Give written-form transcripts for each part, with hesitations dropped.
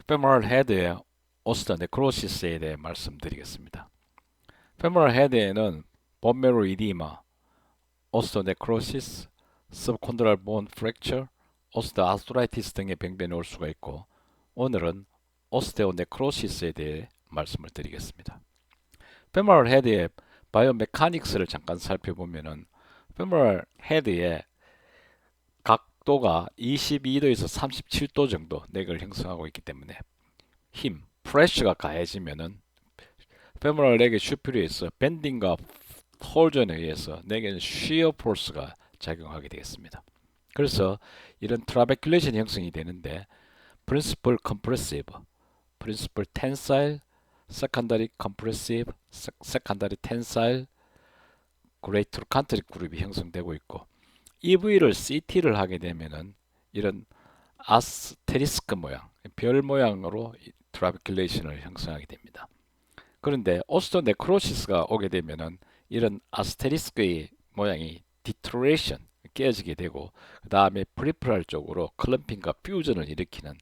femoral head의 오스테오네크로시스에 대해 말씀드리겠습니다. femoral head에는 bone edema, osteonecrosis, subchondral bone fracture, osteoarthritis 등의 병변이 올 수가 있고, 오늘은 오스테오네크로시스에 대해 말씀을 드리겠습니다. femoral head의 바이오메카닉스를 잠깐 살펴보면은 femoral head의 각도가 22도에서 37도 정도 넥을 형성하고 있기 때문에 힘, 프레셔가 가해지면은 femoral 넥의 슈프리에서 밴딩과 홀전에 의해서 넥에는 shear force가 작용하게 되겠습니다. 그래서 이런 트라베큘레이션 형성이 되는데 principal compressive, principal tensile, secondary compressive, secondary tensile, great trochanteric 그룹이 형성되고 있고 EV를 CT를 하게 되면은 이런 아스테리스크 모양, 별 모양으로 트라베큘레이션을 형성하게 됩니다. 그런데 오스토네크로시스가 오게 되면은 이런 아스테리스크의 모양이 디트로레이션, 깨어지게 되고 그 다음에 프리프랄 쪽으로 클럼핑과 퓨전을 일으키는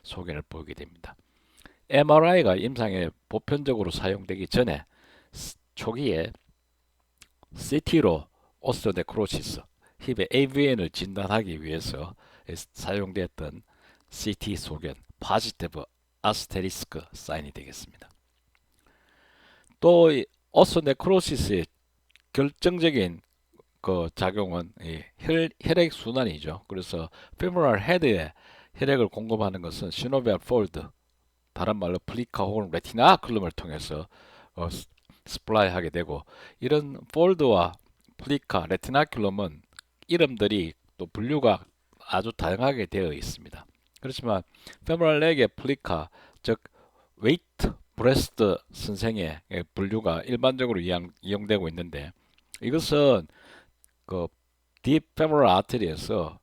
소견을 보이게 됩니다. MRI가 임상에 보편적으로 사용되기 전에 초기에 CT로 오스토네크로시스, 힙의 AVN을 진단하기 위해서 사용됐던 CT 소견, 포지티브 아스테리스크 사인이 되겠습니다. 또 오스토네크로시스의 결정적인 그 작용은 혈액 순환이죠. 그래서 femoral head에 혈액을 공급하는 것은 시노비얼 폴드, 다른 말로 플리카 혹은 레티나큘럼을 통해서 스플라이하게 되고, 이런 폴드와 플리카, 레티나큘럼은 이름들이 또 분류가 아주 다양하게 되어 있습니다. 그렇지만 femoral 넥의 플리카, 즉 웨이트 브레스트 선생의 분류가 일반적으로 이용되고 있는데, 이것은 그 딥 femoral artery에서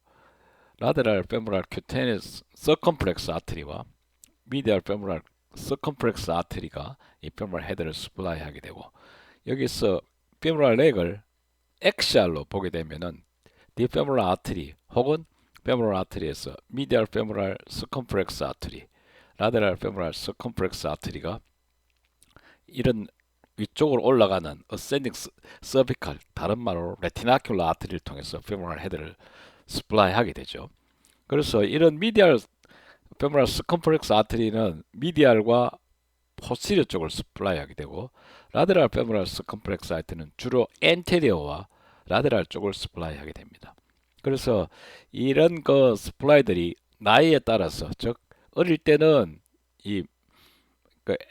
lateral femoral cutaneous circumflex artery와 medial femoral circumflex artery가 이 femoral head를 스플라이하게 되고, 여기서 femoral leg을 엑시알로 보게 되면은 딥 femoral artery 혹은 femoral artery에서 medial femoral circumflex artery, lateral femoral circumflex artery가 이런 위쪽으로 올라가는 ascending cervical, 다른 말로 retinacular artery를 통해서 femoral head를 스플라이하게 되죠. 그래서 이런 medial femoral circumflex artery는 medial과 posterior 쪽을 스플라이하게 되고, lateral femoral circumflex artery는 주로 anterior와 lateral 쪽을 스플라이하게 됩니다. 그래서 이런 그 스플라이들이 나이에 따라서, 즉 어릴 때는 이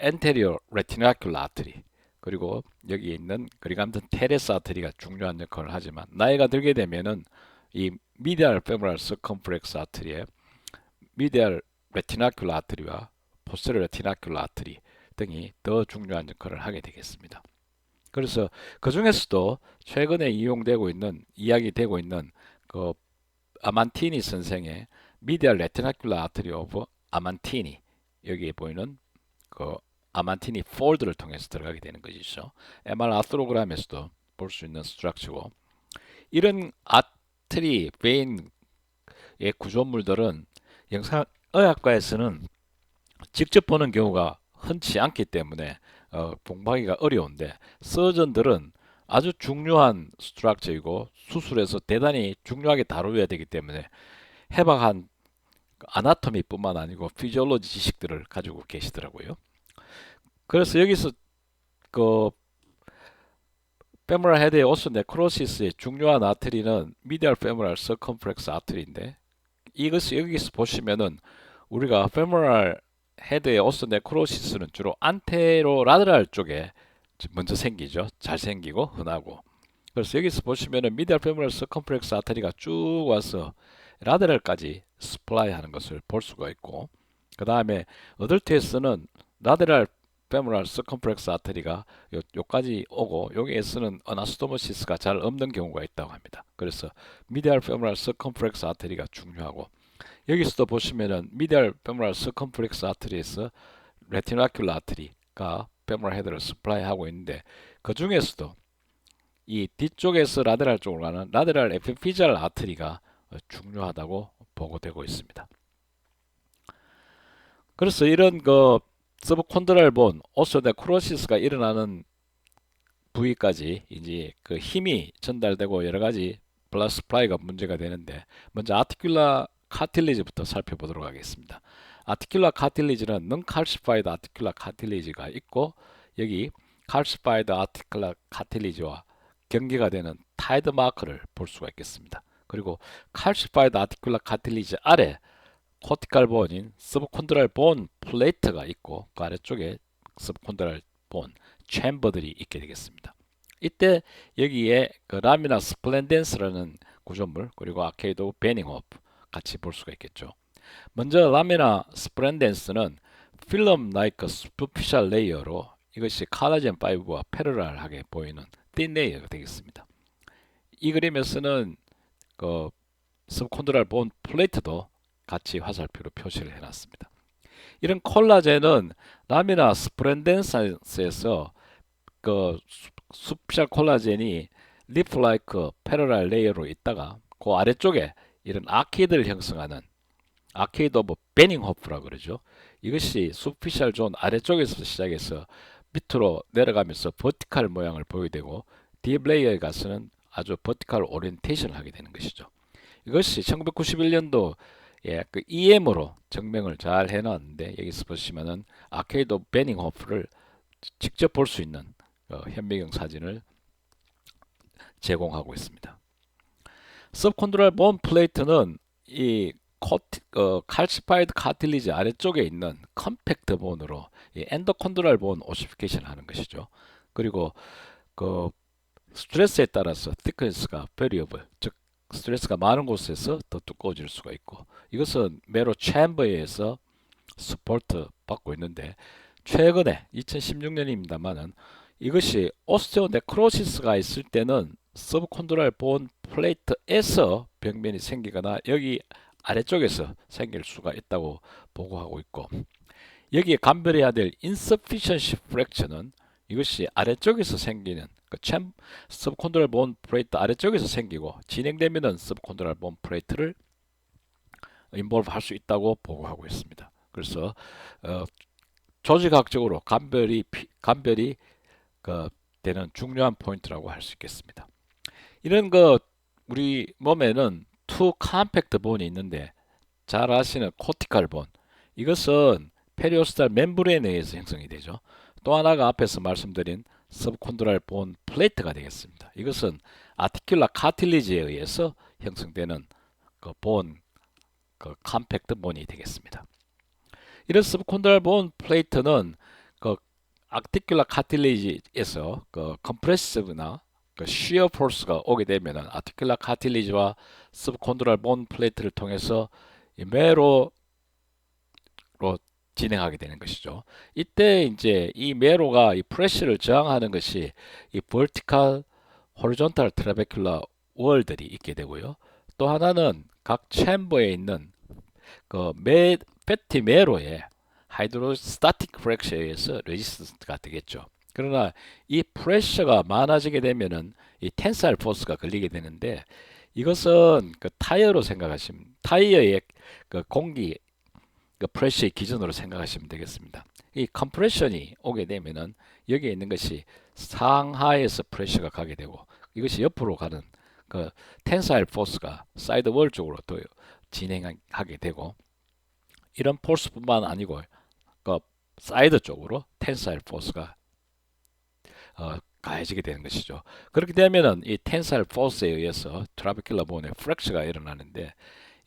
anterior retinacular artery, 그리고 여기 있는 그리감튼 테레스 아트리가 중요한 역할을 하지만 나이가 들게 되면은 이 medial femoral circumflex artery의 medial retinacular artery와 posterior retinacular artery 등이 더 중요한 역할을 하게 되겠습니다. 그래서 그 중에서도 최근에 이야기되고 있는 그 아만티니 선생의 medial retinacular artery of 아만티니, 여기에 보이는 그 아만티니 폴드를 통해서 들어가게 되는 것이죠. MR 아스트로그램에서도 볼 수 있는 스트럭처고, 이런 아트리 베인의 구조물들은 영상의학과에서는 직접 보는 경우가 흔치 않기 때문에 공부하기가 어려운데, 서전들은 아주 중요한 스트럭처이고 수술에서 대단히 중요하게 다루어야 되기 때문에 해박한 아나토미뿐만 아니고 피지올로지 지식들을 가지고 계시더라고요. 그래서 여기서 그 femoral head의 오스토네크로시스의 중요한 아트리는 medial femoral circumflex artery인데, 이것을 여기서 보시면은 우리가 femoral 헤드의 오스토네크로시스는 주로 안테로라테랄 쪽에 먼저 생기죠. 잘 생기고 흔하고. 그래서 여기서 보시면은 medial femoral circumflex artery가 쭉 와서 라테랄까지 스플라이 하는 것을 볼 수가 있고, 그 다음에 어덜트에서는 라테랄 femoral circumflex artery가 요까지 오고, 여기에서는 어나스토모시스가 잘 없는 경우가 있다고 합니다. 그래서 medial femoral circumflex artery가 중요하고, 여기서도 보시면은 medial femoral circumflex artery에서 retinacular artery가 femoral head를 스플라이 하고 있는데, 그 중에서도 이 뒤쪽에서 라테랄 쪽으로 가는 라테랄 에피피지얼 아트리가 중요하다고 보고되고 있습니다. 그래서 이런 그 서브콘드랄 본 오스테오네크로시스가 일어나는 부위까지 이제 그 힘이 전달되고 여러 가지 블러드 스프라이가 문제가 되는데, 먼저 아티큘라 카틸리지부터 살펴보도록 하겠습니다. 아티큘라 카틸리지는 넌 칼시파이드 아티큘라 카틸리지가 있고, 여기 칼시파이드 아티큘라 카틸리지와 경계가 되는 타이드 마크를 볼 수가 있겠습니다. 그리고 칼시파이드 아티큘라 카틸리지 아래 코티칼 본인 서브콘드랄 본 플레이트가 있고, 그 아래쪽에 서브콘드랄 본 챔버들이 있게 되겠습니다. 이때 여기에 그 라미나 스플렌덴스라는 구조물, 그리고 아케이도 베닝호프 같이 볼 수가 있겠죠. 먼저 라미나 스플렌덴스는 필름 라이크 슈퍼피셜 레이어로, 이것이 콜라겐 5와 패러럴하게 보이는 틴 레이어가 되겠습니다. 이 그림에서는 그 서브콘드랄 본 플레이트도 같이 화살표로 표시를 해놨습니다. 이런 콜라겐은 라미나 스플렌덴스에서 그 슈퍼피셜 콜라겐이 리프 라이크 패러럴 레이어로 있다가 그 아래쪽에 이런 아케이드를 형성하는 아케이드 오브 베닝호프라고 그러죠. 이것이 슈퍼피셜 존 아래쪽에서 시작해서 밑으로 내려가면서 버티칼 모양을 보이게 되고, 딥 레이어에 가서는 아주 버티칼 오리엔테이션을 하게 되는 것이죠. 이것이 1991년도 그 EM으로 증명을 잘 해놨는데, 여기서 보시면은 아케이드 오브 베닝호프를 직접 볼 수 있는 현미경 사진을 제공하고 있습니다. 서브콘드랄 본 플레이트는 이 칼시파이드 카틸리지 아래쪽에 있는 컴팩트 본으로 엔도콘드랄 본 오시피케이션 하는 것이죠. 그리고 그 스트레스에 따라서 thickness가 variable, 즉 스트레스가 많은 곳에서 더 두꺼워질 수가 있고, 이것은 매로 챔버에 의해서 서포트 받고 있는데, 최근에 2016년입니다만은 이것이 오스테오네크로시스가 있을 때는 서브콘드랄 본 플레이트에서 병변이 생기거나 여기 아래쪽에서 생길 수가 있다고 보고하고 있고, 여기에 감별해야 될 insufficiency fraction은 이것이 아래쪽에서 생기는 그 서브콘드랄 본 플레이트 아래쪽에서 생기고, 진행되면은 서브콘드랄 본 플레이트를 인볼브 할 수 있다고 보고하고 있습니다. 그래서 조직학적으로 감별이 되는 중요한 포인트라고 할 수 있겠습니다. 이런 우리 몸에는 투 컴팩트 본이 있는데, 잘 아시는 코티칼 본, 이것은 페리오스탈 멤브레인에 의해서 형성이 되죠. 또 하나가 앞에서 말씀드린 서브콘드랄 본 플레이트가 되겠습니다. 이것은 아티큘라 카틸리지에 의해서 형성되는 그 컴팩트 본이 되겠습니다. 이런 서브콘드랄 본 플레이트는 그 아티큘라 카틸리지에서 그 컴프레시브나 그 시어 포스가 오게 되면은 아티큘라 카틸리지와 서브콘드랄 본 플레이트를 통해서 이 매로로 진행하게 되는 것이죠. 이때 이제 이 매로가 이 프레셔를 저항하는 것이 이 vertical, horizontal trabecular wall들이 있게 되고요. 또 하나는 각 챔버에 있는 그 패티 매로의 하이드로스타틱 프랙셔에 의해서 레지스턴스가 되겠죠. 그러나 이 프레셔가 많아지게 되면은 이 텐사일 포스가 걸리게 되는데, 이것은 그 타이어로 생각하시면, 타이어의 그 공기 그 프레셔의 기준으로 생각하시면 되겠습니다. 이 컴프레션이 오게 되면은 여기에 있는 것이 상하에서 프레셔가 가게 되고, 이것이 옆으로 가는 그 텐사일 포스가 사이드 월 쪽으로 또 진행하게 되고, 이런 포스뿐만 아니고 그 사이드 쪽으로 텐사일 포스가 가해지게 되는 것이죠. 그렇게 되면은 이 텐사일 포스에 의해서 트라베큘라 본의 프랙처가 일어나는데,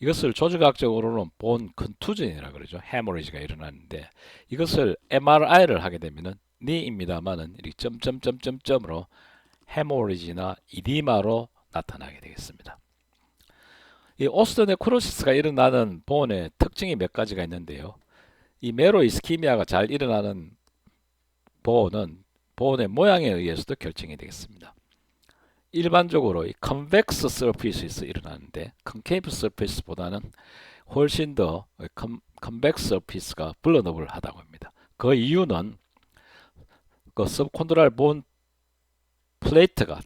이것을 조직학적으로는 본 컨투전이라 그러죠. 헤모리지가 일어나는데, 이것을 MRI를 하게 되면은 니입니다만은 이렇게 점점점점점으로 헤모리지나 이디마로 나타나게 되겠습니다. 이 오스테오네크로시스가 일어나는 본의 특징이 몇 가지가 있는데요. 이 메로 이스키미아가 잘 일어나는 본의 모양에 의해서도 결정이 되겠습니다. 일반적으로 이 컨벡스 서피스에서 일어나는데, 컨케이브 서피스보다는 훨씬 더 컨벡스 서피스가 블러너블하다고 합니다. 그 이유는 그 서브콘드랄 본 플레이트가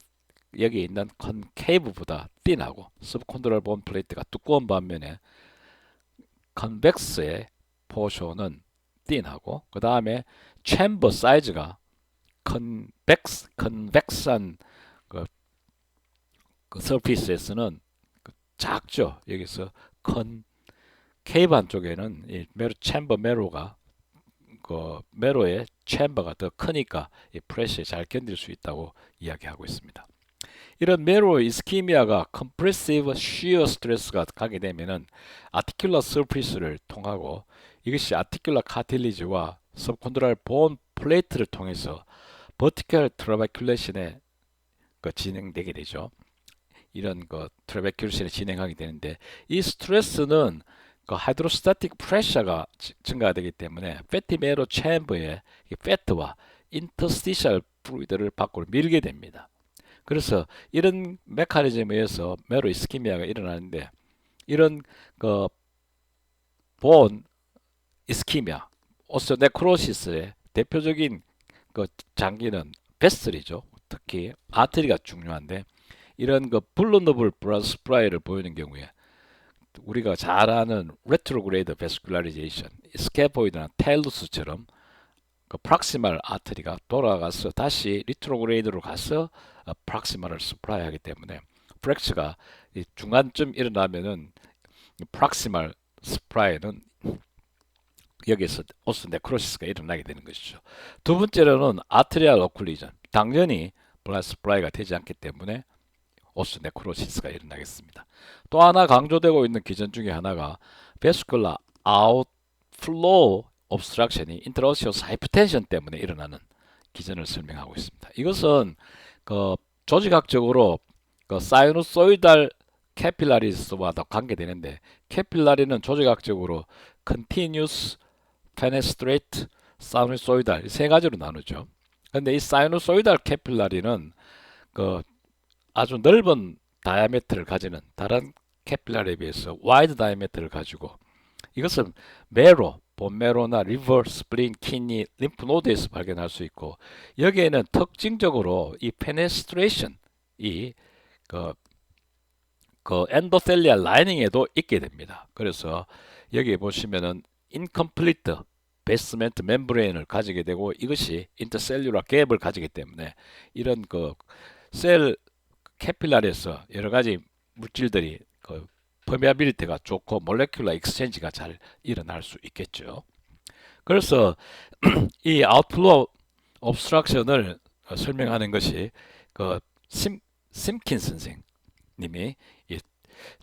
여기 있는 컨케이브보다 띵하고, 서브콘드랄 본 플레이트가 두꺼운 반면에 컨벡스의 포션은 틴하고 그 다음에 챔버 사이즈가 컨벡스한 그, 그 서피스에서는 작죠. 여기서 컨케이브한 쪽에는 이 메로 챔버 메로가 그 메로의 챔버가 더 크니까 이 프레셔에 잘 견딜 수 있다고 이야기하고 있습니다. 이런 메로 이스키미아가 컴프레시브 쉬어 스트레스가 가게 되면은 아티큘러 서피스를 통하고 이것이 아티큘러 카틸리지와 서브콘드랄 본 플레이트를 통해서 버티컬 트라베큘레이션에 진행되게 되죠. 이런 트라베큘레이션을 진행하게 되는데 이 스트레스는 하이드로스타틱 프레셔가 증가되기 때문에 패티 메로 챔버에 패트와 인터스티셜 플루이드를 밖으로 밀게 됩니다. 그래서 이런 메커니즘에 의해서 메로 이스키미아가 일어나는데 이런 본 이스키미아, 오스테오네크로시스의 대표적인 장기는 베슬이죠. 특히 아트리가 중요한데 이런 블루너블 브라스 스프라이를 보이는 경우에 우리가 잘 아는 레트로그레이드 베스큘라리제이션, 스케포이드나 텔루스처럼 프락시말 아트리가 돌아가서 다시 리트로그레이드로 가서 프락시말을 스프라이하기 때문에 프랙처가 중간쯤 일어나면은 프락시말 스프라이는 여기서 오스네크로시스가 일어나게 되는 것이죠. 두 번째로는 아트리알 오클리전, 당연히 블라드 스프라이가 되지 않기 때문에 오스네크로시스가 일어나겠습니다. 또 하나 강조되고 있는 기전 중에 하나가 베스큘라 아웃플로우 옵스트럭션이 인트라오시오스 하이퍼텐션 때문에 일어나는 기전을 설명하고 있습니다. 이것은 조직학적으로 사이누소이달 캐필라리스와도 관계되는데 캐필라리는 조직학적으로 continuous, fenestrate, sinusoidal 세 가지로 나누죠. 근데 이 sinusoidal 캐필라리는 아주 넓은 다이아메트를 가지는 다른 캐필라리에 비해서 와이드 다이아메트를 가지고 이것은 메로, 본메로나 리버, 스플린, 키니, 림프노드에서 발견할 수 있고 여기에는 특징적으로 이 페네스트레이션이 엔도텔리알 라이닝에도 있게 됩니다. 그래서 여기 보시면은 인컴플리트 베이스멘트 멤브레인을 가지게 되고 이것이 인터셀룰라 갭을 가지기 때문에 이런 셀 캐필라리에서 여러 가지 물질들이 퍼미아빌리티가 좋고 몰레큘러 익스체인지가 잘 일어날 수 있겠죠. 그래서 이 아웃플로우 옵스트럭션을 설명하는 것이 심킨 선생님이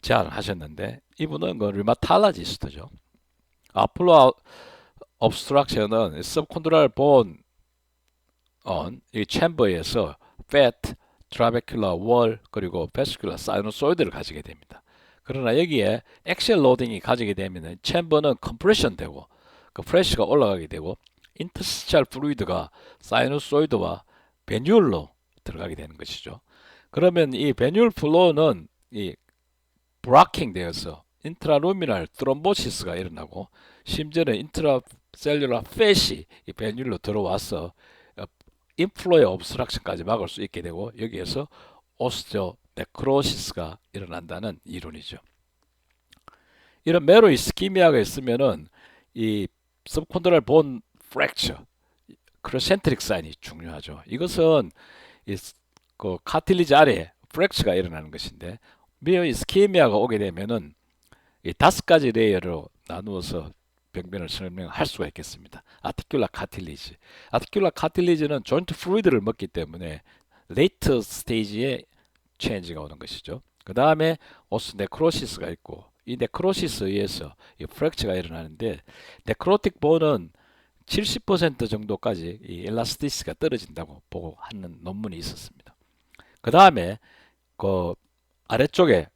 제안을 하셨는데 이분은 류마탈라지스트죠. 아웃플로우 옵스트럭션은 서브콘드랄 본 이 챔버에서 fat, trabecular wall 그리고 vesicular sinusoid를 가지게 됩니다. 그러나 여기에 엑셀 로딩이 가지게 되면 챔버는 컴프레션 되고 프레쉬가 올라가게 되고 인터스티셜 플루이드가 사이누소이드와 베뉴얼로 들어가게 되는 것이죠. 그러면 이 베뉴얼 플로우는 이 브라킹 되어서 인트라루미널 트롬보시스가 일어나고 심지어는 인트라셀룰라 팻이 이 베뉴얼로 들어와서 인플로의 옵스트럭션까지 막을 수 있게 되고 여기에서 오스테오 네크로시스가 일어난다는 이론이죠. 이런 메로 이스키미아가 있으면은 이 서브콘드랄 본 프랙처, 크레센트릭 사인이 중요하죠. 이것은 카틸리지 아래에 프랙처가 일어나는 것인데 메로 이스키미아가 오게 되면은 이 5가지 레이어로 나누어서 병변을 설명할 수가 있겠습니다. 아티큘라 카틸리지. 아티큘라 카틸리지는 조인트 플루이드를 먹기 때문에 레이트 스테이지에 체인지가 오는 것이죠. 그 다음에 오스네크로시스가 있고 이 네크로시스에 의해서 이 프랙처가 일어나는데 네크로틱 본은 70% 정도까지 이 엘라스티시가 떨어진다고 보고 하는 논문이 있었습니다. 그 다음에 아래쪽에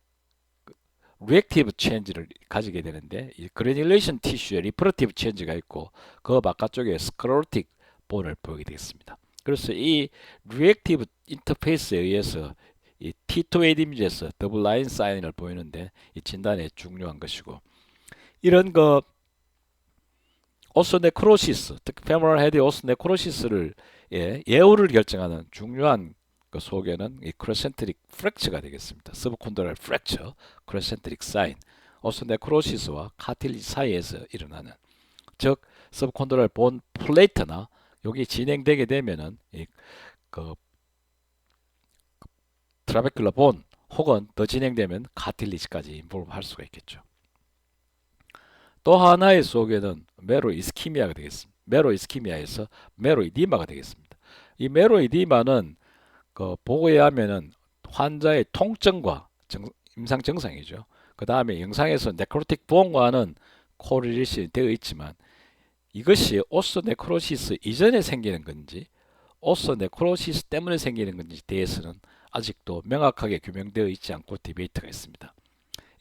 리액티브 체인지를 가지게 되는데 이 그래듈레이션 티슈에 리프러티브 체인지가 있고 그 바깥쪽에 스크로틱 본을 보게 되겠습니다. 그래서 이 리액티브 인터페이스에 의해서 이 T2A 이미지에서 더블 라인 사인을 보이는데 이 진단에 중요한 것이고 이런 오스네크로시스, 특히 페모럴 헤드 오스네크로시스를 예후를 결정하는 중요한 그 속에는 이 크레센트릭 프랙처가 되겠습니다. 서브콘드랄 프랙처, 크레센트릭 사인, 오스네크로시스와 카틸리지 사이에서 일어나는 즉 서브콘드랄 본 플레이트나 여기 진행되게 되면은 그 트라베큘러 본 혹은 더 진행되면 카틸리지까지 인볼브 할 수가 있겠죠. 또 하나의 소견은 메로 이스키미아가 되겠습니다. 메로 이스키미아에서 메로 이디마가 되겠습니다. 이 메로 이디마는 보고에 하면은 환자의 통증과 임상 증상이죠. 그 다음에 영상에서 네크로틱 부원과는 코릴레이션이 되어 있지만 이것이 오스네크로시스 이전에 생기는 건지 오스네크로시스 때문에 생기는 건지 대해서는 아직도 명확하게 규명되어 있지 않고 디베이트가 있습니다.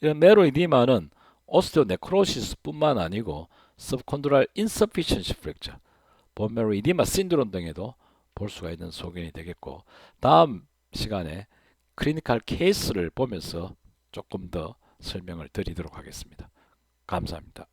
이런 메로이디마는 오스테오네크로시스뿐만 아니고 subchondral insufficiency fracture, 본메로 이디마 신드롬 등에도 볼 수가 있는 소견이 되겠고 다음 시간에 클리니컬 케이스를 보면서 조금 더 설명을 드리도록 하겠습니다. 감사합니다.